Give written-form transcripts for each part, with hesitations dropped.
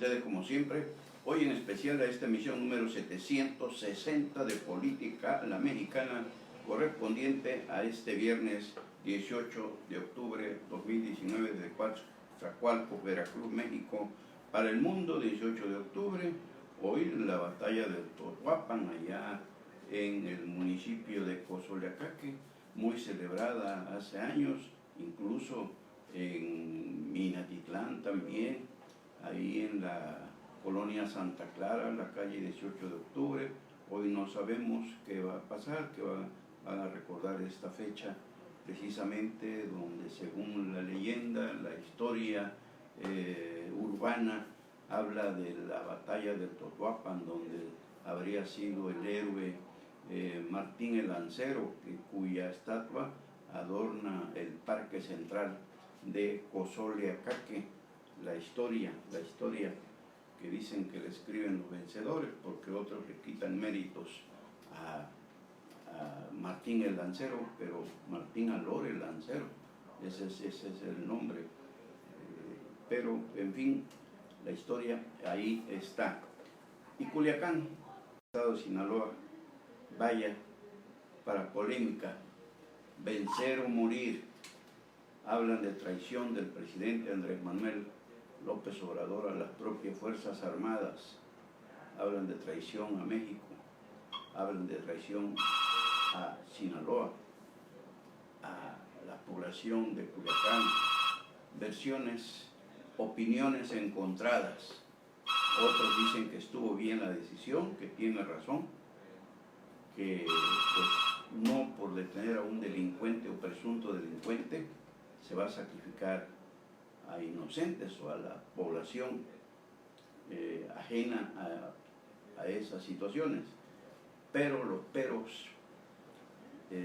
ustedes como siempre, hoy en especial a esta emisión número 760 de Política la Mexicana, correspondiente a este viernes 18 de octubre 2019 desde Coatzacoalcos, Veracruz, México, para el mundo. 18 de octubre, hoy la batalla de Totoapan, allá en el municipio de Cozoleacaque, muy celebrada hace años, incluso en Minatitlán también, ahí en la colonia Santa Clara, la calle 18 de octubre. Hoy no sabemos qué va a pasar, van a recordar esta fecha precisamente donde, según la leyenda, la historia urbana, habla de la batalla de Totoapan, donde habría sido el héroe Martín el Lancero, cuya estatua adorna el parque central de Cozoleacaque. La historia que dicen que le escriben los vencedores, porque otros le quitan méritos a Martín el Lancero, pero Martín Alor el Lancero, ese es el nombre. Pero, en fin, la historia ahí está. Y Culiacán, estado de Sinaloa, vaya para polémica, vencer o morir. Hablan de traición del presidente Andrés Manuel López Obrador a las propias Fuerzas Armadas, hablan de traición a México, hablan de traición a Sinaloa, a la población de Culiacán. Versiones, opiniones encontradas. Otros dicen que estuvo bien la decisión, que tiene razón, que pues, no por detener a un delincuente o presunto delincuente se va a sacrificar a inocentes o a la población ajena a esas situaciones. Pero los peros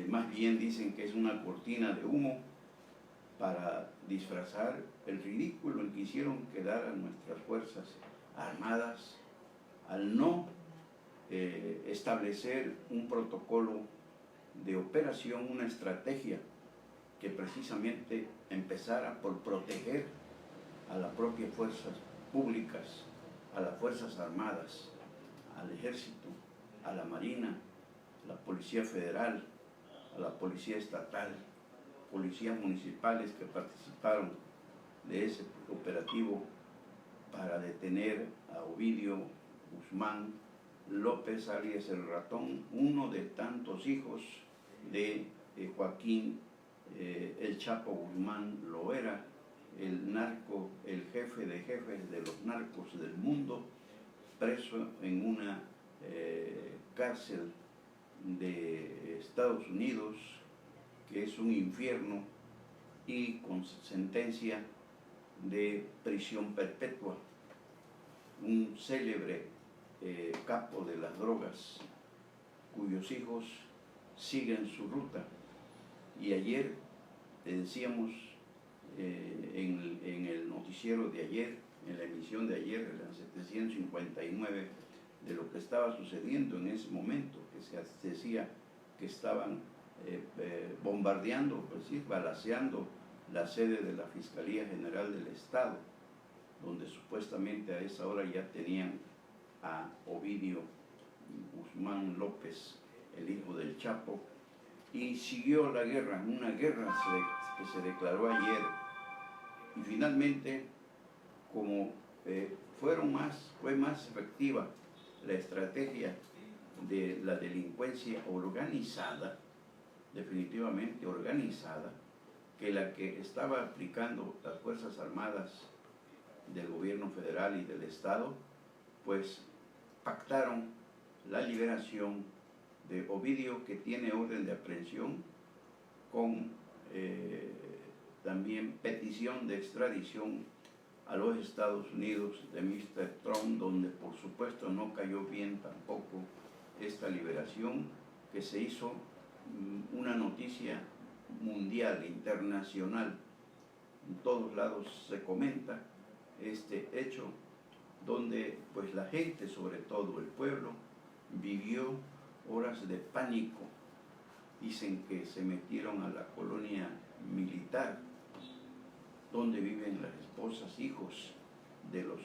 más bien dicen que es una cortina de humo para disfrazar el ridículo en que hicieron quedar a nuestras Fuerzas Armadas al no establecer un protocolo de operación, una estrategia que precisamente empezara por proteger a las propias fuerzas públicas, a las Fuerzas Armadas, al Ejército, a la Marina, a la Policía Federal, a la Policía Estatal, policías municipales que participaron de ese operativo para detener a Ovidio Guzmán López, alias el Ratón, uno de tantos hijos de Joaquín el Chapo Guzmán Loera, el narco, el jefe de jefes de los narcos del mundo, preso en una cárcel de Estados Unidos, que es un infierno, y con sentencia de prisión perpetua. Un célebre capo de las drogas, cuyos hijos siguen su ruta. Y ayer decíamos en el noticiero de ayer, en la emisión de ayer, en la 759, de lo que estaba sucediendo en ese momento, que se decía que estaban bombardeando, pues sí, balaceando la sede de la Fiscalía General del Estado, donde supuestamente a esa hora ya tenían a Ovidio Guzmán López, el hijo del Chapo, y siguió la guerra, una guerra que se declaró ayer, y finalmente, como fue más efectiva la estrategia de la delincuencia organizada, definitivamente organizada, que la que estaba aplicando las Fuerzas Armadas del gobierno federal y del Estado, pues pactaron la liberación de Ovidio, que tiene orden de aprehensión, con también petición de extradición a los Estados Unidos de Mr. Trump, donde por supuesto no cayó bien tampoco esta liberación, que se hizo una noticia mundial, internacional. En todos lados se comenta este hecho, donde pues la gente, sobre todo el pueblo, vivió horas de pánico. Dicen que se metieron a la colonia militar, donde viven las esposas, hijos de los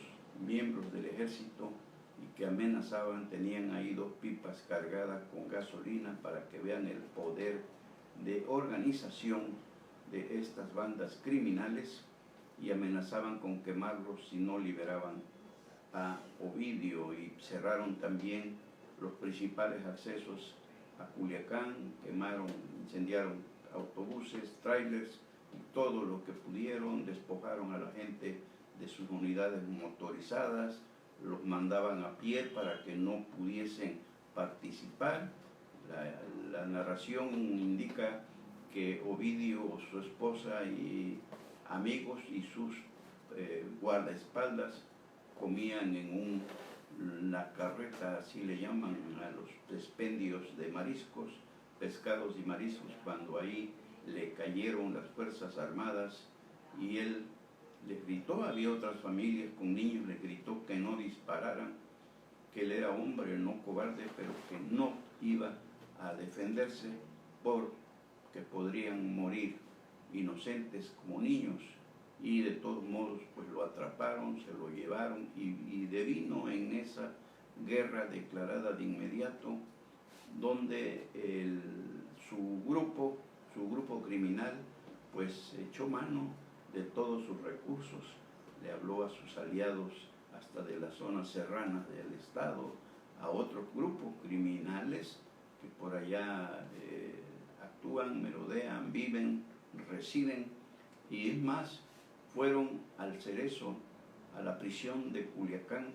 miembros del ejército y que amenazaban, tenían ahí 2 pipas cargadas con gasolina para que vean el poder de organización de estas bandas criminales, y amenazaban con quemarlos si no liberaban a Ovidio, y cerraron también los principales accesos a Culiacán, quemaron, incendiaron autobuses, trailers y todo lo que pudieron, despojaron a la gente de sus unidades motorizadas, los mandaban a pie para que no pudiesen participar. La narración indica que Ovidio, su esposa y amigos y sus guardaespaldas comían en una carreta, así le llaman a los expendios de mariscos, pescados y mariscos, cuando ahí le cayeron las Fuerzas Armadas y él les gritó, había otras familias con niños, les gritó que no dispararan, que él era hombre, no cobarde, pero que no iba a defenderse porque podrían morir inocentes como niños. Y de todos modos pues lo atraparon, se lo llevaron y devino en esa guerra declarada de inmediato, donde su grupo criminal pues echó mano de todos sus recursos, le habló a sus aliados hasta de las zonas serranas del estado, a otros grupos criminales que por allá actúan, merodean, viven, residen, y es más, fueron al Cerezo, a la prisión de Culiacán,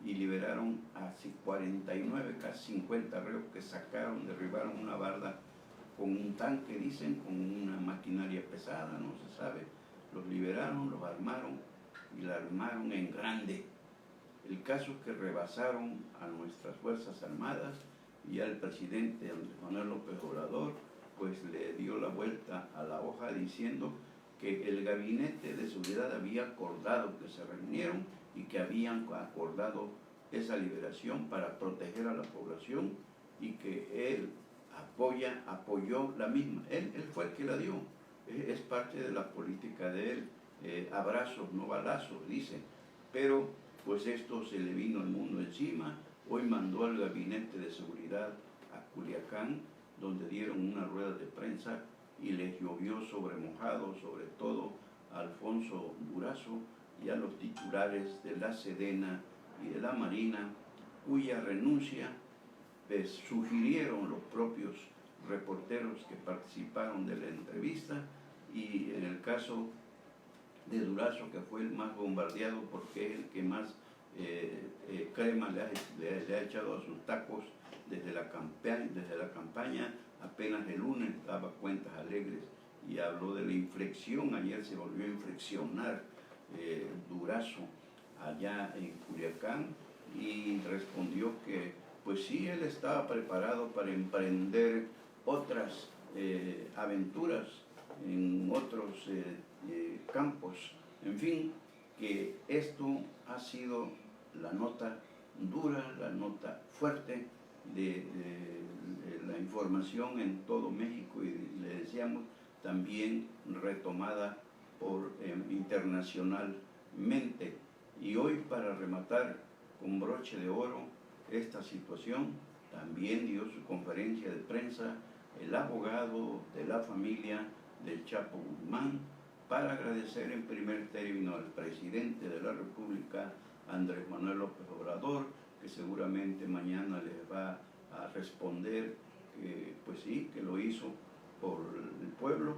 y liberaron a 49, casi 50 reos que sacaron, derribaron una barda con un tanque, dicen, con una maquinaria pesada, no se sabe. Los liberaron, los armaron y la armaron en grande. El caso es que rebasaron a nuestras Fuerzas Armadas, y al presidente Andrés Manuel López Obrador pues le dio la vuelta a la hoja diciendo que el Gabinete de Seguridad había acordado, que se reunieron y que habían acordado esa liberación para proteger a la población, y que él apoyó la misma. Él fue el que la dio. Es parte de la política de él. Abrazos, no balazos, dice. Pero pues esto se le vino al mundo encima. Hoy mandó al Gabinete de Seguridad a Culiacán, donde dieron una rueda de prensa y les llovió sobre mojado, sobre todo a Alfonso Durazo y a los titulares de la Sedena y de la Marina, cuya renuncia sugirieron los propios reporteros que participaron de la entrevista. Y en el caso de Durazo, que fue el más bombardeado porque es el que más crema le ha echado a sus tacos desde la campaña, apenas el lunes daba cuentas alegres y habló de la inflexión. Ayer se volvió a inflexionar Durazo allá en Culiacán, y respondió que pues sí, él estaba preparado para emprender otras aventuras en otros campos. En fin, que esto ha sido la nota dura, la nota fuerte de la información en todo México, y le decíamos también retomada por internacionalmente. Y hoy, para rematar con broche de oro esta situación, también dio su conferencia de prensa el abogado de la familia del Chapo Guzmán, para agradecer en primer término al presidente de la República, Andrés Manuel López Obrador, que seguramente mañana les va a responder que pues sí, que lo hizo por el pueblo,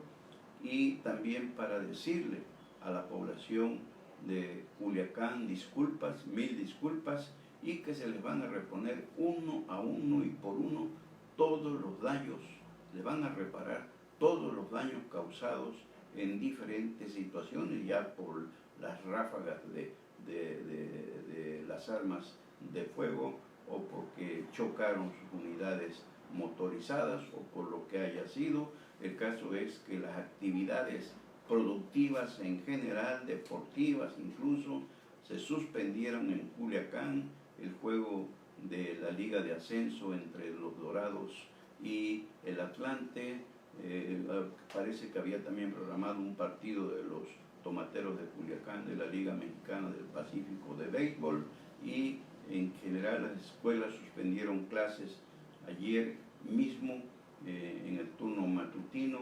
y también para decirle a la población de Culiacán disculpas, 1000 disculpas, y que se les van a reponer uno a uno y por uno todos los daños, le van a reparar todos los daños causados en diferentes situaciones, ya por las ráfagas de las armas de fuego, o porque chocaron sus unidades motorizadas, o por lo que haya sido. El caso es que las actividades productivas en general, deportivas incluso, se suspendieron en Culiacán. El juego de la Liga de Ascenso entre los Dorados y el Atlante, parece que había también programado un partido de los Tomateros de Culiacán de la Liga Mexicana del Pacífico de Béisbol, y en general las escuelas suspendieron clases ayer mismo en el turno matutino.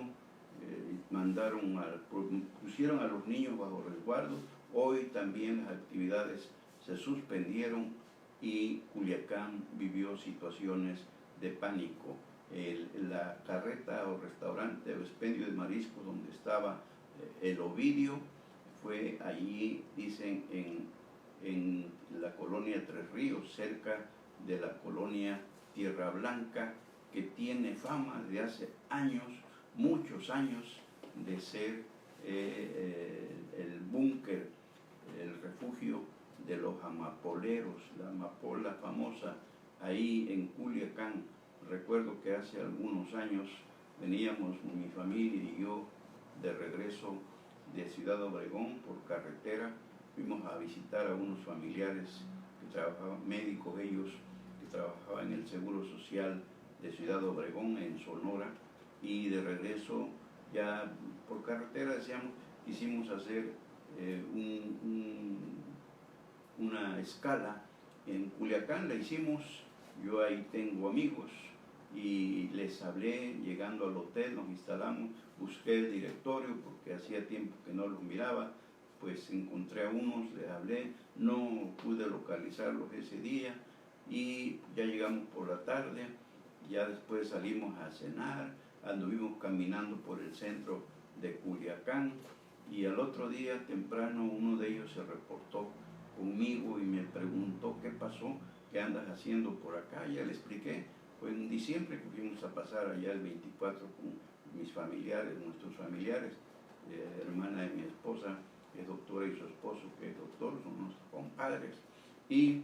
Pusieron a los niños bajo resguardo. Hoy también las actividades se suspendieron y Culiacán vivió situaciones de pánico. La carreta o restaurante o expendio de mariscos donde estaba el Ovidio fue allí, dicen, en la colonia Tres Ríos, cerca de la colonia Tierra Blanca, que tiene fama de hace años, muchos años, de ser el búnker, el refugio de los amapoleros, la amapola famosa ahí en Culiacán. Recuerdo que hace algunos años veníamos mi familia y yo de regreso de Ciudad Obregón por carretera, fuimos a visitar a unos familiares que trabajaban, médicos ellos, que trabajaban en el Seguro Social de Ciudad Obregón, en Sonora, y de regreso ya por carretera quisimos hacer una escala en Culiacán, la hicimos. Yo ahí tengo amigos y les hablé, llegando al hotel nos instalamos, busqué el directorio porque hacía tiempo que no los miraba, pues encontré a unos, les hablé, no pude localizarlos ese día y ya llegamos por la tarde, ya después salimos a cenar, anduvimos caminando por el centro de Culiacán y al otro día temprano uno de ellos se reportó conmigo y me preguntó qué pasó, qué andas haciendo por acá. Ya le expliqué. Fue en diciembre que fuimos a pasar allá el 24 con mis familiares, nuestros familiares, hermana de mi esposa, que es doctora, y su esposo, que es doctor, son nuestros compadres. Y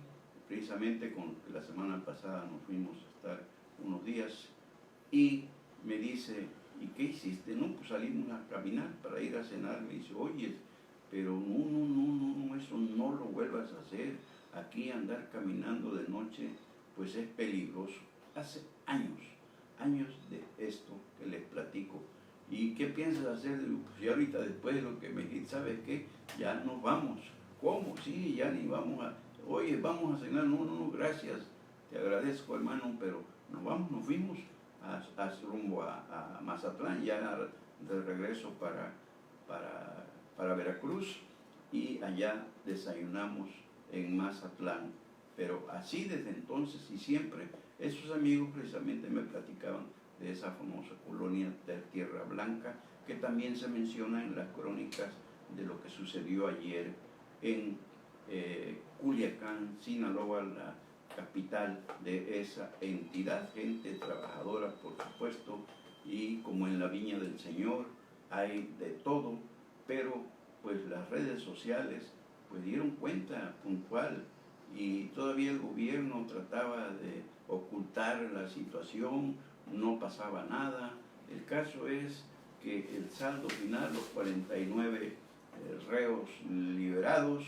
precisamente la semana pasada nos fuimos a estar unos días y me dice, ¿y qué hiciste? No, pues salimos a caminar para ir a cenar. Me dice, oye, pero no, eso no lo vuelvas a hacer. Aquí andar caminando de noche, pues es peligroso. Hace años de esto que les platico. ¿Y qué piensas hacer? Pues ya ahorita después de lo que me dijiste, ¿sabes qué? Ya nos vamos. ¿Cómo? Sí, ya ni vamos a... Oye, vamos a cenar. No, gracias. Te agradezco, hermano, pero nos fuimos rumbo a Mazatlán, ya de regreso para Veracruz, y allá desayunamos en Mazatlán. Pero así desde entonces y siempre, esos amigos precisamente me platicaban de esa famosa colonia de Tierra Blanca, que también se menciona en las crónicas de lo que sucedió ayer en Culiacán, Sinaloa, la capital de esa entidad. Gente trabajadora, por supuesto, y como en la viña del Señor hay de todo, pero pues las redes sociales pues dieron cuenta puntual y todavía el gobierno trataba de ocultar la situación, no pasaba nada. El caso es que el saldo final, los 49 reos liberados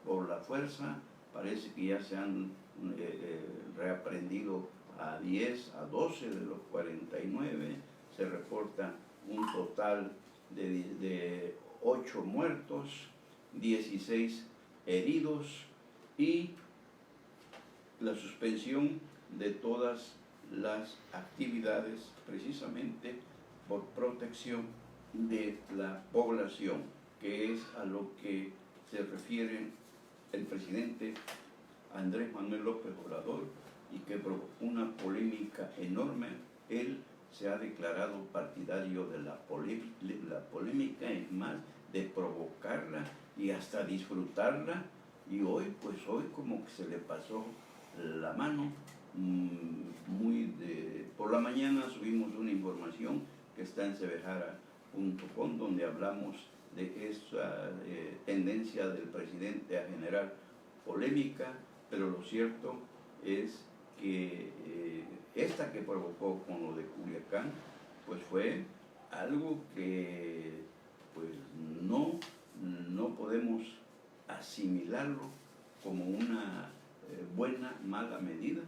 por la fuerza, parece que ya se han reaprendido a 10, a 12 de los 49, se reporta un total de 8 muertos, 16 heridos y la suspensión de todas las actividades precisamente por protección de la población, que es a lo que se refiere el presidente Andrés Manuel López Obrador y que provocó una polémica enorme. Él se ha declarado partidario de la polémica, es más, de provocarla y hasta disfrutarla, y hoy como que se le pasó la mano. Por la mañana subimos una información que está en cebejara.com donde hablamos de esa tendencia del presidente a generar polémica, pero lo cierto es que esta que provocó con lo de Culiacán, pues fue algo que pues no podemos asimilarlo como una mala medida,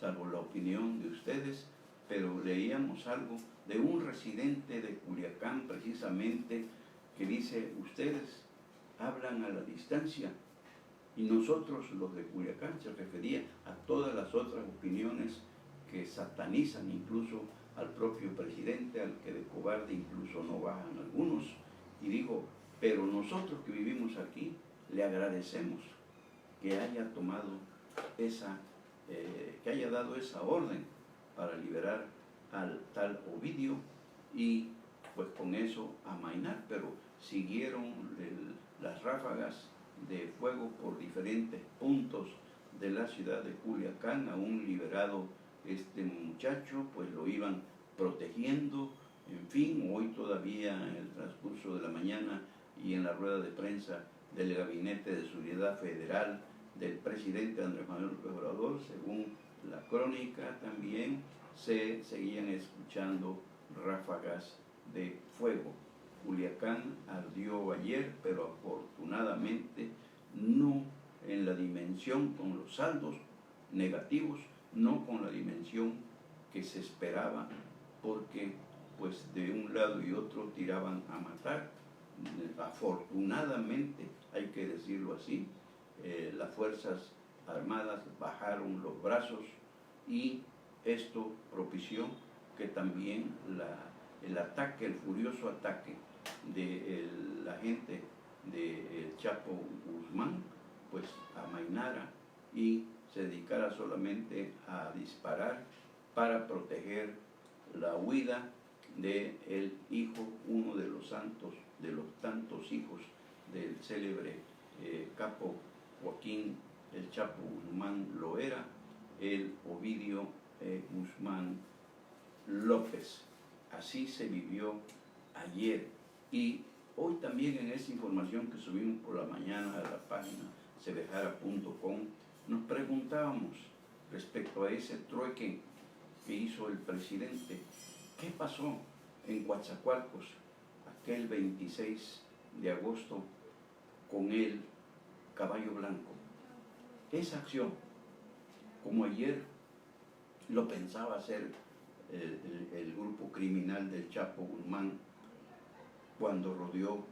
salvo la opinión de ustedes, pero leíamos algo de un residente de Culiacán precisamente que dice, ustedes hablan a la distancia. Y nosotros, los de Culiacán, se refería a todas las otras opiniones que satanizan incluso al propio presidente, al que de cobarde incluso no bajan algunos. Y digo, pero nosotros que vivimos aquí, le agradecemos que haya tomado que haya dado esa orden para liberar al tal Ovidio y pues con eso amainar, pero siguieron las ráfagas de fuego por diferentes puntos de la ciudad de Culiacán. Aún liberado este muchacho, pues lo iban protegiendo. En fin, hoy todavía en el transcurso de la mañana y en la rueda de prensa del Gabinete de Seguridad Federal del presidente Andrés Manuel López Obrador, según la crónica, también se seguían escuchando ráfagas de fuego. Culiacán ardió ayer, pero afortunadamente no en la dimensión, con los saldos negativos, no con la dimensión que se esperaba, porque pues de un lado y otro tiraban a matar. Afortunadamente, hay que decirlo así, las Fuerzas Armadas bajaron los brazos y esto propició que también el ataque, el furioso ataque de la gente de Chapo Guzmán, pues amainara y se dedicara solamente a disparar para proteger la huida del hijo, uno de los santos, de los tantos hijos del célebre capo Joaquín el Chapo Guzmán Loera, el Ovidio Guzmán López. Así se vivió ayer. Y hoy también en esa información que subimos por la mañana a la página cebejara.com, nos preguntábamos respecto a ese trueque que hizo el presidente. ¿Qué pasó en Coatzacoalcos aquel 26 de agosto con el caballo blanco? Esa acción, como ayer lo pensaba hacer el grupo criminal del Chapo Guzmán cuando rodeó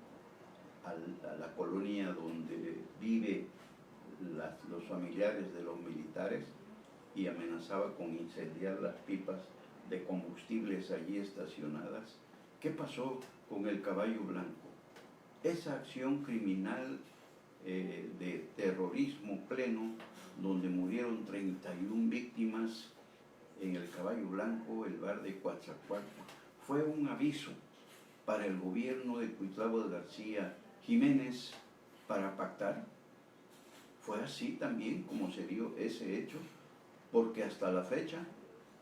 a la colonia donde vive los familiares de los militares y amenazaba con incendiar las pipas de combustibles allí estacionadas. ¿Qué pasó con el caballo blanco? Esa acción criminal de terrorismo pleno, donde murieron 31 víctimas en el Caballo Blanco, el bar de Coatzacoalcos, fue un aviso para el gobierno de Cuitlavo García Jiménez para pactar. Fue así también como se dio ese hecho, porque hasta la fecha,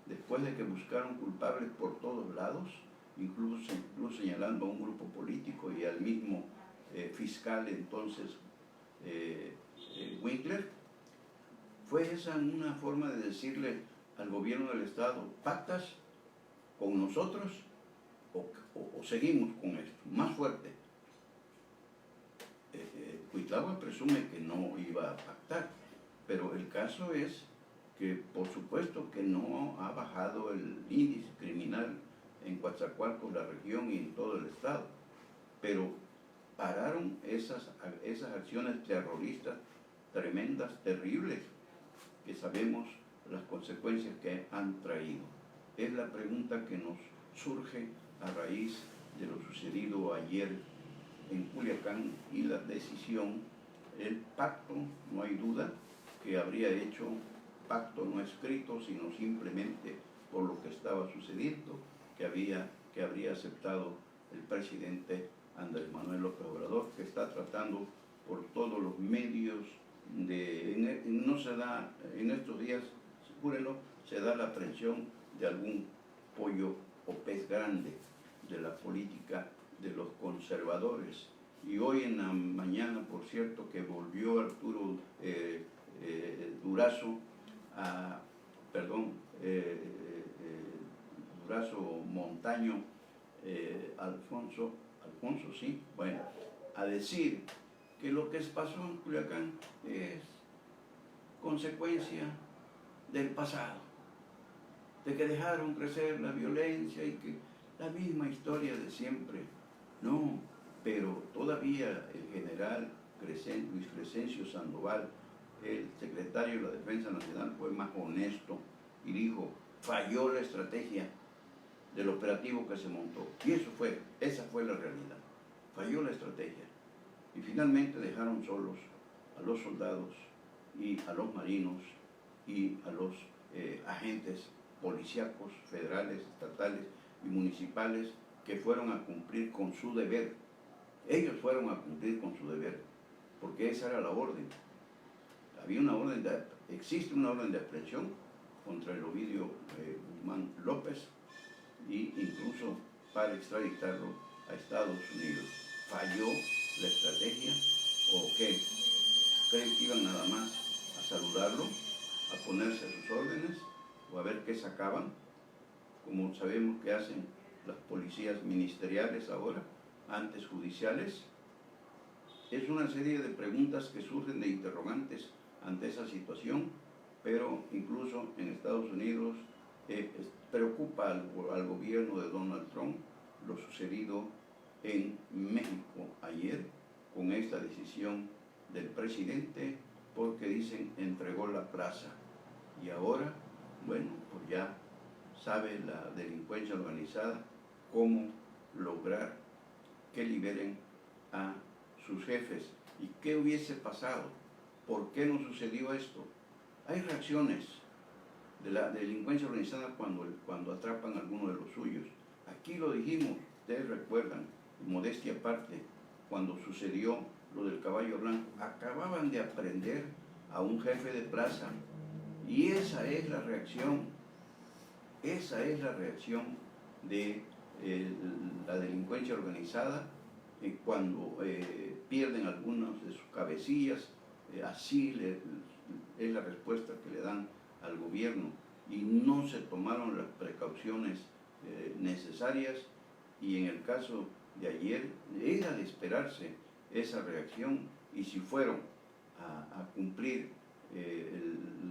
después de que buscaron culpables por todos lados, incluso señalando a un grupo político y al mismo fiscal entonces Winkler, fue esa una forma de decirle al gobierno del Estado: ¿pactas con nosotros o seguimos con esto? Más fuerte. Cuitlavo presume que no iba a pactar, pero el caso es que por supuesto que no ha bajado el índice criminal en Coatzacoalcos, la región y en todo el estado, pero pararon esas acciones terroristas tremendas, terribles, que sabemos las consecuencias que han traído. Es la pregunta que nos surge a raíz de lo sucedido ayer en Culiacán y la decisión, el pacto, no hay duda que habría hecho pacto no escrito, sino simplemente por lo que estaba sucediendo, que habría aceptado el presidente Andrés Manuel López Obrador, que está tratando por todos los medios no se da, en estos días, júrenlo, se da la aprehensión de algún pollo o pez grande de la política de los conservadores. Y hoy en la mañana, por cierto, que volvió Arturo Durazo Montaño, Alfonso, sí, bueno, a decir que lo que pasó en Culiacán es consecuencia del pasado, de que dejaron crecer la violencia y que la misma historia de siempre. No, pero todavía el general Luis Crescencio Sandoval, el secretario de la Defensa Nacional, fue más honesto y dijo, falló la estrategia del operativo que se montó. Y esa fue la realidad. Falló la estrategia. Y finalmente dejaron solos a los soldados y a los marinos y a los agentes policíacos federales, estatales y municipales que fueron a cumplir con su deber. Ellos fueron a cumplir con su deber, porque esa era la orden. Existe una orden de aprehensión contra el Ovidio Guzmán López e incluso para extraditarlo a Estados Unidos. ¿Falló la estrategia o qué? ¿Creen que iban nada más a saludarlo, a ponerse a sus órdenes o a ver qué sacaban? Como sabemos que hacen las policías ministeriales ahora, antes judiciales. Es una serie de preguntas que surgen de interrogantes ante esa situación, pero incluso en Estados Unidos preocupa al gobierno de Donald Trump lo sucedido en México ayer con esta decisión del presidente, porque dicen entregó la plaza y ahora, bueno, pues ya sabe la delincuencia organizada cómo lograr que liberen a sus jefes. ¿Y qué hubiese pasado? ¿Por qué no sucedió esto? Hay reacciones de la delincuencia organizada cuando atrapan a alguno de los suyos. Aquí lo dijimos, ustedes recuerdan, modestia aparte, cuando sucedió lo del caballo blanco, acababan de aprender a un jefe de plaza y esa es la reacción de la delincuencia organizada cuando pierden algunas de sus cabecillas. Así es la respuesta que le dan al gobierno y no se tomaron las precauciones necesarias, y en el caso de ayer era de esperarse esa reacción, y si fueron a cumplir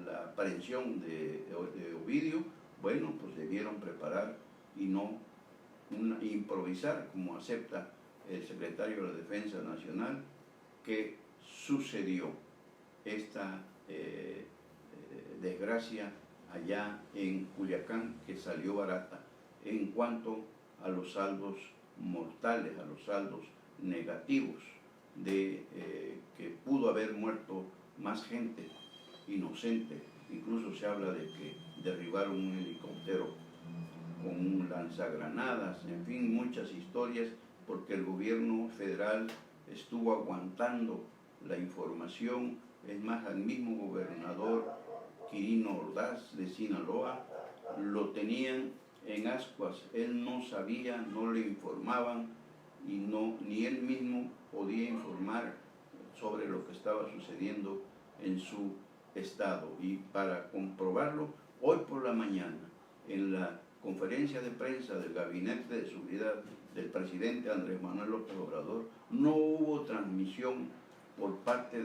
la aprehensión de Ovidio, bueno, pues debieron preparar y no improvisar, como acepta el secretario de la Defensa Nacional, que sucedió esta desgracia allá en Culiacán, que salió barata en cuanto a los saldos mortales, a los saldos negativos de que pudo haber muerto más gente inocente. Incluso se habla de que derribaron un helicóptero con un lanzagranadas, en fin, muchas historias, porque el gobierno federal estuvo aguantando la información. Es más, al mismo gobernador Quirino Ordaz de Sinaloa lo tenían en ascuas. Él no sabía, no le informaban y ni él mismo podía informar sobre lo que estaba sucediendo en su estado. Y para comprobarlo, hoy por la mañana, en la conferencia de prensa del Gabinete de Seguridad del presidente Andrés Manuel López Obrador, no hubo transmisión por parte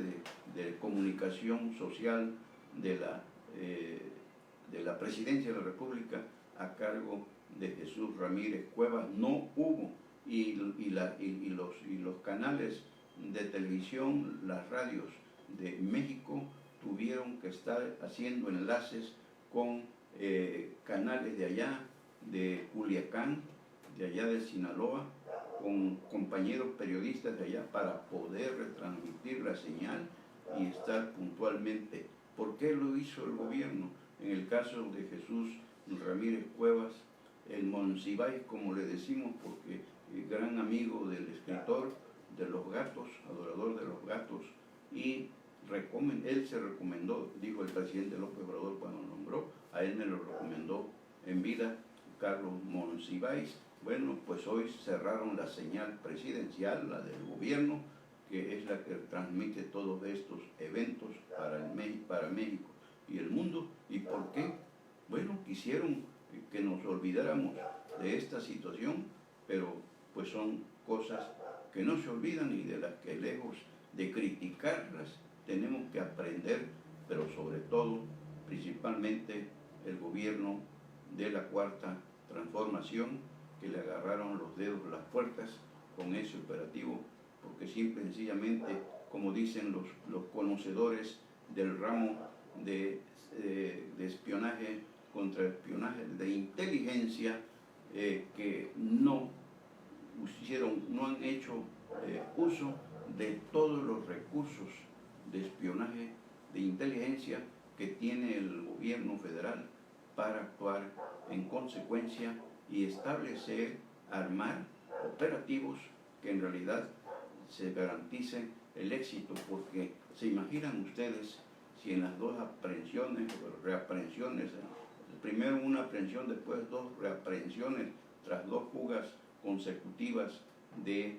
de comunicación social de la Presidencia de la República a cargo de Jesús Ramírez Cuevas. No hubo, y los canales de televisión, las radios de México tuvieron que estar haciendo enlaces con canales de allá, de Culiacán, de allá de Sinaloa, con compañeros periodistas de allá para poder retransmitir la señal y estar puntualmente. ¿Por qué lo hizo el gobierno? En el caso de Jesús Ramírez Cuevas, el Monsiváis, como le decimos, porque gran amigo del escritor de los gatos, adorador de los gatos, y él se recomendó, dijo el presidente López Obrador cuando lo nombró, a él me lo recomendó en vida Carlos Monsiváis. Bueno, pues hoy cerraron la señal presidencial, la del gobierno, que es la que transmite todos estos eventos para México y el mundo. ¿Y por qué? Bueno, quisieron que nos olvidáramos de esta situación, pero pues son cosas que no se olvidan y de las que, lejos de criticarlas, tenemos que aprender, pero sobre todo, principalmente, el gobierno de la Cuarta Transformación, que le agarraron los dedos las puertas con ese operativo, porque simple y sencillamente, como dicen los conocedores del ramo de espionaje, contraespionaje, de inteligencia, que no han hecho uso de todos los recursos de espionaje, de inteligencia que tiene el gobierno federal para actuar en consecuencia y establecer, armar operativos que en realidad se garanticen el éxito, porque se imaginan ustedes si en las dos aprehensiones o reaprehensiones, primero una aprehensión, después dos reaprehensiones tras dos fugas consecutivas de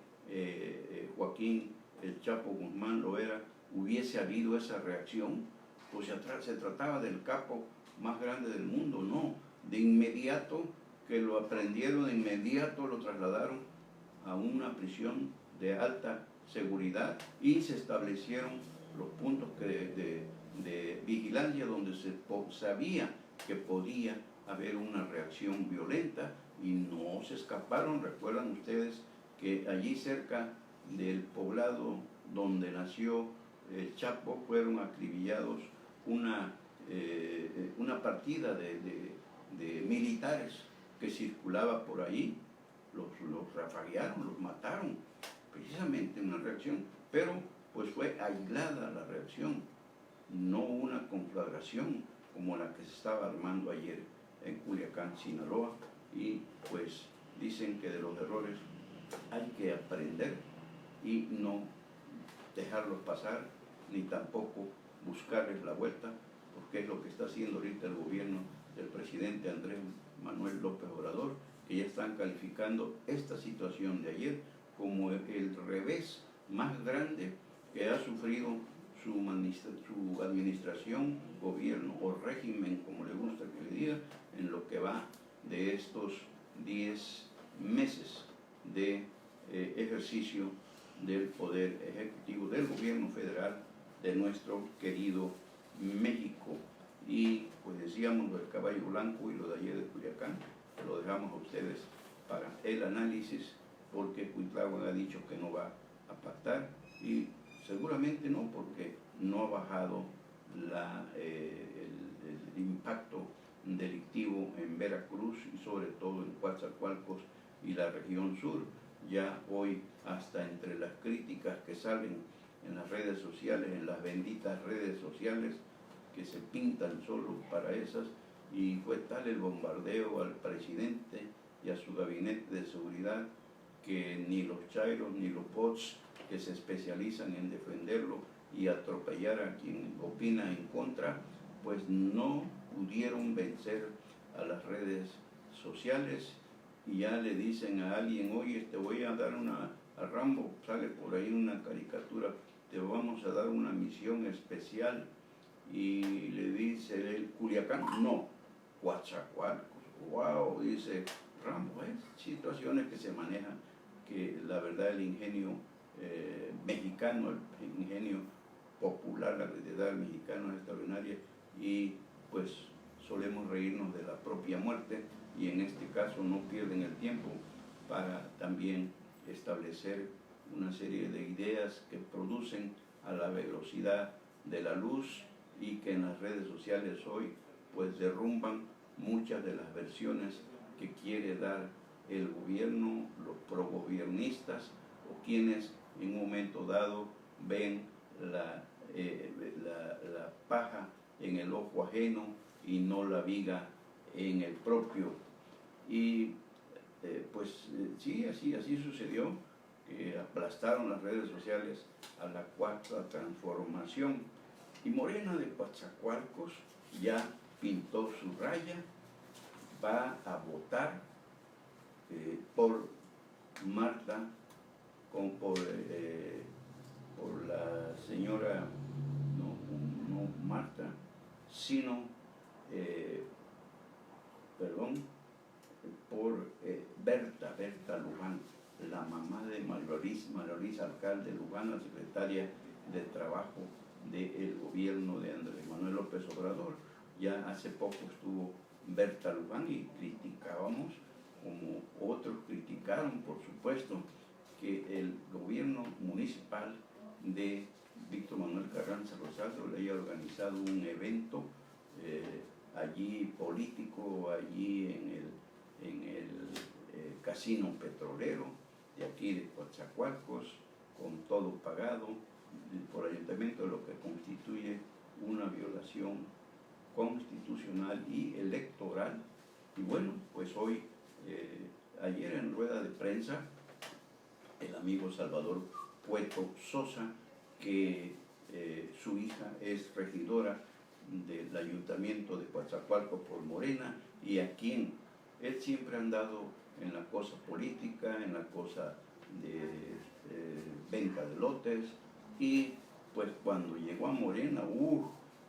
Joaquín El Chapo Guzmán Loera, hubiese habido esa reacción, pues se trataba del capo más grande del mundo. No, de inmediato que lo aprendieron, de inmediato lo trasladaron a una prisión de alta seguridad y se establecieron los puntos de vigilancia donde se sabía que podía haber una reacción violenta y no se escaparon. Recuerdan ustedes que allí cerca del poblado donde nació el Chapo fueron acribillados una partida de militares que circulaba por ahí, los rafaguearon, los mataron, precisamente una reacción, pero pues fue aislada la reacción, no una conflagración como la que se estaba armando ayer en Culiacán, Sinaloa, y pues dicen que de los errores hay que aprender y no dejarlos pasar, ni tampoco buscarles la vuelta, porque es lo que está haciendo ahorita el gobierno del presidente Andrés Manuel López Obrador, que ya están calificando esta situación de ayer como el revés más grande que ha sufrido su administración, gobierno o régimen, como le gusta que le diga, en lo que va de estos 10 meses de ejercicio del poder ejecutivo del gobierno federal de nuestro querido México. Y pues decíamos lo del caballo blanco y lo de ayer de Culiacán, lo dejamos a ustedes para el análisis, porque Cuitláhuac ha dicho que no va a pactar y seguramente no, porque no ha bajado el impacto delictivo en Veracruz y sobre todo en Coatzacoalcos y la región sur. Ya hoy, hasta entre las críticas que salen en las redes sociales, en las benditas redes sociales que se pintan solo para esas, y fue tal el bombardeo al presidente y a su gabinete de seguridad que ni los chairos ni los bots que se especializan en defenderlo y atropellar a quien opina en contra, pues no pudieron vencer a las redes sociales y ya le dicen a alguien, oye, te voy a dar a Rambo, sale por ahí una caricatura, te vamos a dar una misión especial, y le dice el Culiacán, no, Coatzacoalcos, wow, dice Rambo, situaciones que se manejan, que la verdad el ingenio mexicano, el ingenio popular, la realidad del mexicano es extraordinaria y pues solemos reírnos de la propia muerte y en este caso no pierden el tiempo para también establecer una serie de ideas que producen a la velocidad de la luz y que en las redes sociales hoy pues derrumban muchas de las versiones que quiere dar el gobierno, los progobiernistas o quienes en un momento dado ven la paja en el ojo ajeno y no la viga en el propio. Y sí, así sucedió, que aplastaron las redes sociales a la cuarta transformación. Y Morena de Coatzacoalcos ya pintó su raya, va a votar por Marta, por la señora, no Marta, sino, por Berta Luján, la mamá de Margarita Alcalde Luján, la secretaria de Trabajo del gobierno de Andrés Manuel López Obrador. Ya hace poco estuvo Berta Luján y criticábamos, como otros criticaron, por supuesto, que el gobierno municipal de Víctor Manuel Carranza Rosado le haya organizado un evento allí político, allí en el casino petrolero de aquí de Coatzacoalcos, con todo pagado por el ayuntamiento, lo que constituye una violación constitucional y electoral. Y bueno, pues hoy, ayer en rueda de prensa, el amigo Salvador Cueto Sosa, que su hija es regidora del ayuntamiento de Coatzacoalcos por Morena, y a quien él siempre ha andado en la cosa política, en la cosa de venta de lotes, y pues cuando llegó a Morena,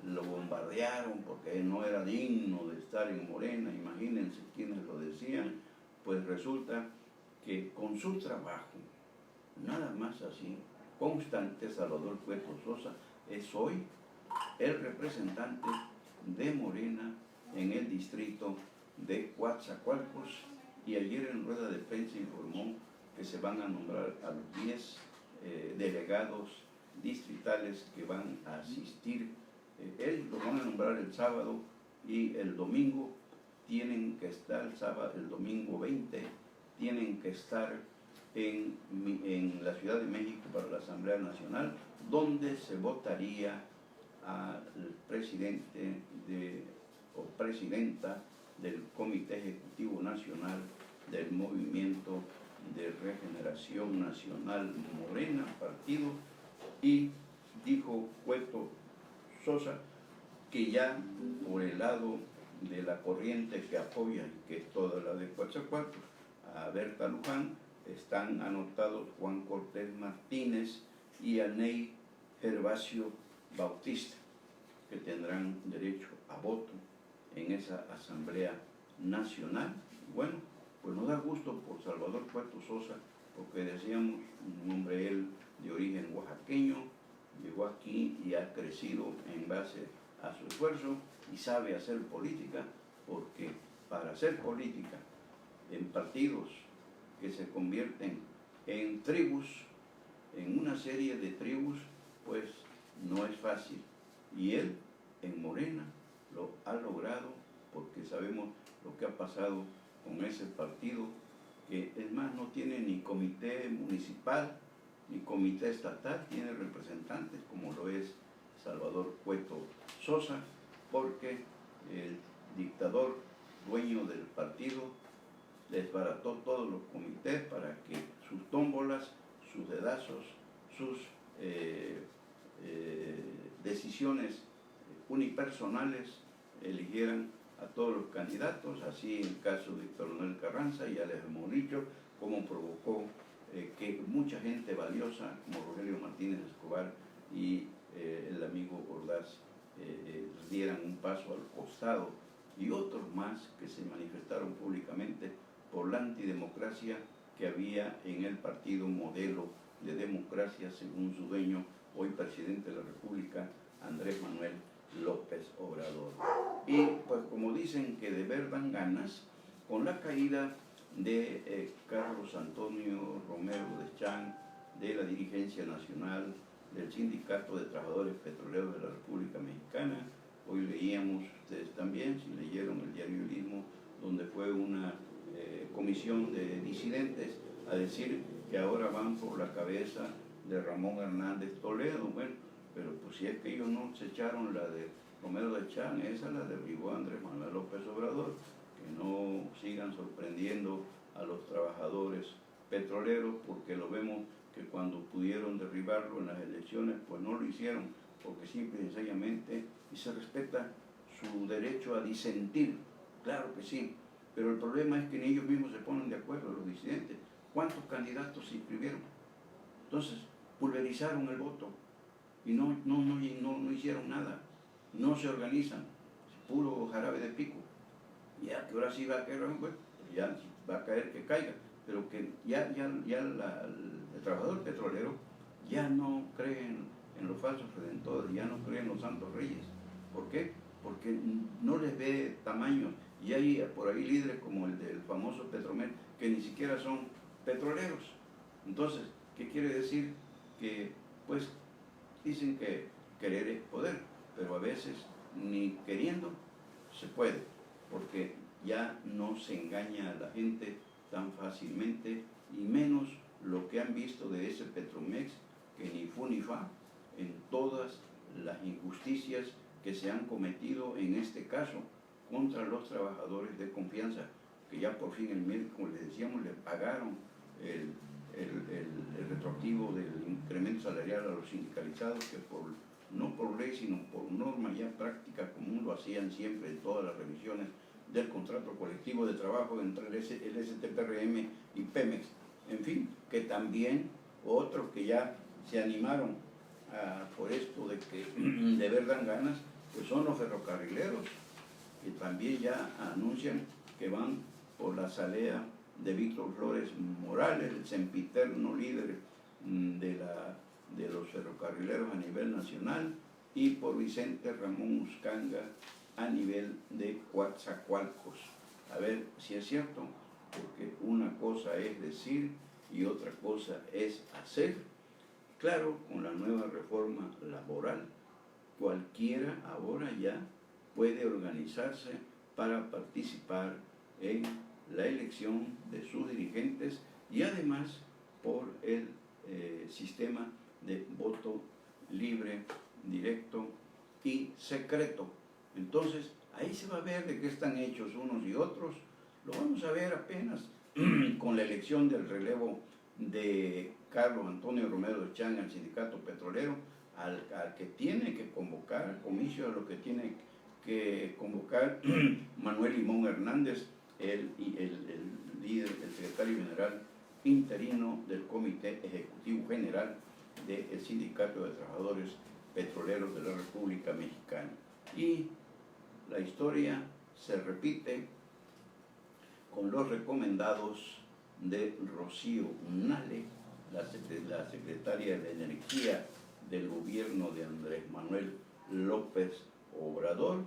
lo bombardearon porque no era digno de estar en Morena, imagínense quienes lo decían. Pues resulta que con su trabajo, nada más así, constante, Salvador Cueto Sosa es hoy el representante de Morena en el distrito de Coatzacoalcos, y ayer en rueda de prensa informó que se van a nombrar a los 10 delegados distritales que van a asistir. Ellos los van a nombrar el sábado y el domingo tienen que estar, el domingo 20, tienen que estar en la Ciudad de México para la Asamblea Nacional, donde se votaría al presidente o presidenta del Comité Ejecutivo Nacional del Movimiento de Regeneración Nacional Morena, partido. Y dijo Cueto Sosa que ya por el lado de la corriente que apoya, que es toda la de Coatzacoalcos, a Berta Luján, están anotados Juan Cortés Martínez y Aney Gervasio Bautista, que tendrán derecho a voto en esa Asamblea Nacional. Bueno, pues nos da gusto por Salvador Cueto Sosa, porque decíamos, un hombre él de origen oaxaqueño, llegó aquí y ha crecido en base a su esfuerzo y sabe hacer política, porque para hacer política en partidos que se convierten en tribus, en una serie de tribus, pues no es fácil. Y él en Morena lo ha logrado, porque sabemos lo que ha pasado con ese partido, que es más, no tiene ni comité municipal ni comité estatal, tiene representantes como lo es Salvador Cueto Sosa, porque el dictador dueño del partido desbarató todos los comités para que sus tómbolas, sus dedazos, sus decisiones unipersonales eligieran a todos los candidatos. Así en el caso de Víctor Manuel Carranza, ya les hemos dicho cómo provocó que mucha gente valiosa como Rogelio Martínez Escobar y el amigo Ordaz dieran un paso al costado, y otros más que se manifestaron públicamente por la antidemocracia que había en el partido modelo de democracia según su dueño, hoy presidente de la República, Andrés Manuel López Obrador. Y pues como dicen que de ver dan ganas, con la caída de Carlos Antonio Romero Deschamps, de la dirigencia nacional del Sindicato de Trabajadores Petroleros de la República Mexicana, hoy leíamos, ustedes también, si leyeron el diario El Istmo, donde fue una comisión de disidentes a decir que ahora van por la cabeza de Ramón Hernández Toledo. Bueno, pero pues si es que ellos no se echaron la de Romero Deschamps, esa la derribó Andrés Manuel López Obrador. Que no sigan sorprendiendo a los trabajadores petroleros, porque lo vemos que cuando pudieron derribarlo en las elecciones, pues no lo hicieron, porque simple y sencillamente, y se respeta su derecho a disentir, claro que sí, pero el problema es que ni ellos mismos se ponen de acuerdo, los disidentes. ¿Cuántos candidatos se inscribieron? Entonces, pulverizaron el voto y no hicieron nada, no se organizan, puro jarabe de pico. Ya que ahora sí va a caer, pues ya va a caer que caiga, pero que el trabajador petrolero ya no cree en los falsos redentores, ya no cree en los santos reyes. ¿Por qué? Porque no les ve tamaño. Y hay por ahí líderes como el del famoso Petromer, que ni siquiera son petroleros, Entonces, ¿qué quiere decir? Que pues dicen que querer es poder, pero a veces ni queriendo se puede, porque ya no se engaña a la gente tan fácilmente, y menos lo que han visto de ese Petromex, que ni fu ni fa en todas las injusticias que se han cometido en este caso contra los trabajadores de confianza, que ya por fin el mes, como les decíamos, le pagaron el retroactivo del incremento salarial a los sindicalizados, que no por ley, sino por norma ya práctica común lo hacían siempre en todas las revisiones del contrato colectivo de trabajo entre el STPRM y Pemex. En fin, que también otros que ya se animaron por esto de que de verdad dan ganas, pues son los ferrocarrileros, que también ya anuncian que van por la salea de Víctor Flores Morales, el sempiterno líder de los ferrocarrileros a nivel nacional, y por Vicente Ramón Uscanga a nivel de Coatzacoalcos. A ver si es cierto, porque una cosa es decir y otra cosa es hacer. Claro, con la nueva reforma laboral, cualquiera ahora ya puede organizarse para participar en la elección de sus dirigentes, y además por el sistema de voto libre, directo y secreto. Entonces, ahí se va a ver de qué están hechos unos y otros. Lo vamos a ver apenas con la elección del relevo de Carlos Antonio Romero de Chang al sindicato petrolero, al que tiene que convocar al comicio, a lo que tiene que convocar Manuel Limón Hernández, el líder, el secretario general interino del Comité Ejecutivo General del Sindicato de Trabajadores Petroleros de la República Mexicana. Y la historia se repite con los recomendados de Rocío Unale, la secretaria de Energía del gobierno de Andrés Manuel López Obrador,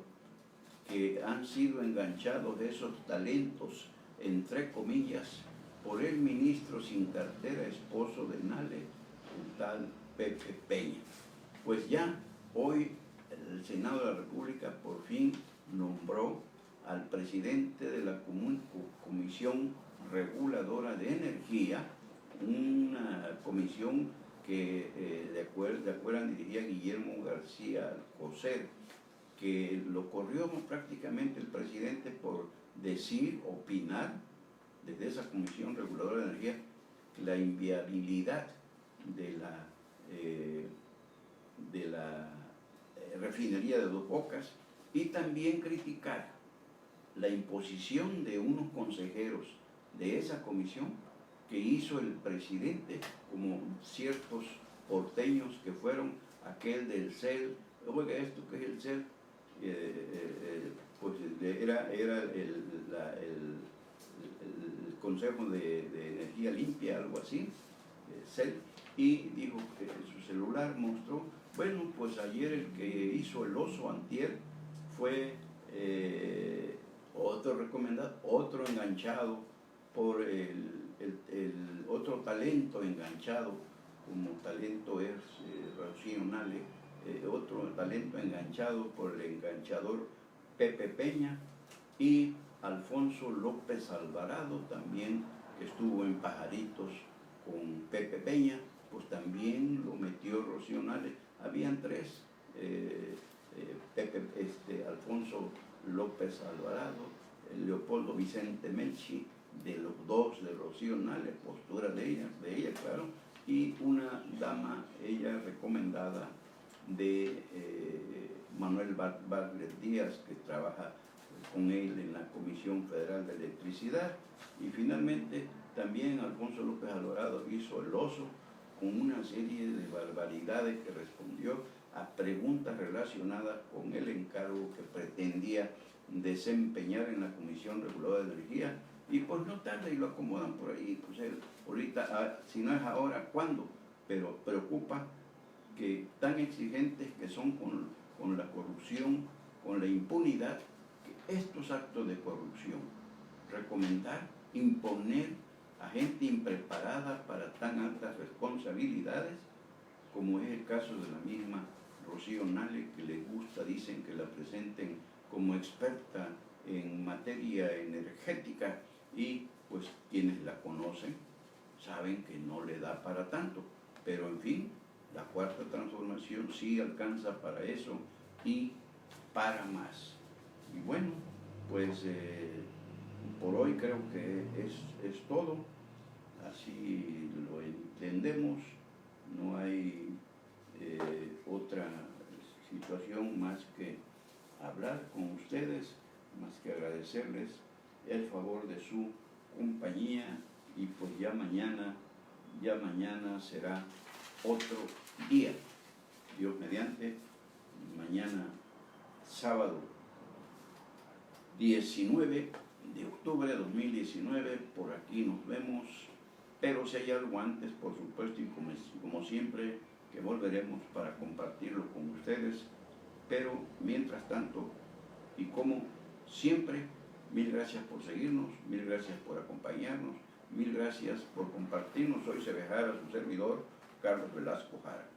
que han sido enganchados esos talentos, entre comillas, por el ministro sin cartera, esposo de Nale, el tal Pepe Peña. Pues ya hoy el Senado de la República por fin nombró al presidente de la Comisión Reguladora de Energía, una comisión que de acuerdo dirigía Guillermo García Alcocer, que lo corrió prácticamente el presidente por decir, opinar desde esa Comisión Reguladora de Energía la inviabilidad de la refinería de Dos Bocas, y también criticar la imposición de unos consejeros de esa comisión que hizo el presidente, como ciertos porteños que fueron, aquel del CEL. Oiga, esto que es el CEL, pues era el Consejo de Energía Limpia, algo así, CEL, y dijo que su celular mostró, bueno, pues ayer el que hizo el oso antier fue otro recomendado, otro enganchado por el otro talento enganchado, como talento es Rocío Unale, otro talento enganchado por el enganchador Pepe Peña, y Alfonso López Alvarado también, que estuvo en Pajaritos con Pepe Peña, pues también lo metió Rocío Unale. Habían tres, Alfonso López Alvarado, Leopoldo Vicente Melchi, de los dos de Rocío Unale, postura de ella, claro, y una dama, ella recomendada de Manuel Bartlett Díaz, que trabaja con él en la Comisión Federal de Electricidad. Y finalmente también Alfonso López Alvarado hizo el oso con una serie de barbaridades que respondió a preguntas relacionadas con el encargo que pretendía desempeñar en la Comisión Reguladora de Energía, y pues no tarda y lo acomodan por ahí. Pues él, ahorita, si no es ahora, ¿cuándo? Pero preocupa que tan exigentes que son con la corrupción, con la impunidad, que estos actos de corrupción, recomendar, imponer a gente impreparada para tan altas responsabilidades, como es el caso de la misma Rocío Nale, que les gusta, dicen que la presenten como experta en materia energética, y pues quienes la conocen saben que no le da para tanto, pero en fin, la cuarta transformación sí alcanza para eso y para más. Y bueno, pues por hoy creo que es todo, así lo entendemos, no hay otra situación más que hablar con ustedes, más que agradecerles el favor de su compañía, y pues ya mañana será otro día, Dios mediante. Mañana sábado 19 de octubre de 2019, por aquí nos vemos, pero si hay algo antes, por supuesto, y como siempre, que volveremos para compartirlo con ustedes. Pero mientras tanto, y como siempre, mil gracias por seguirnos, mil gracias por acompañarnos, mil gracias por compartirnos. Soy Sebejara, su servidor, Carlos Velasco Jara.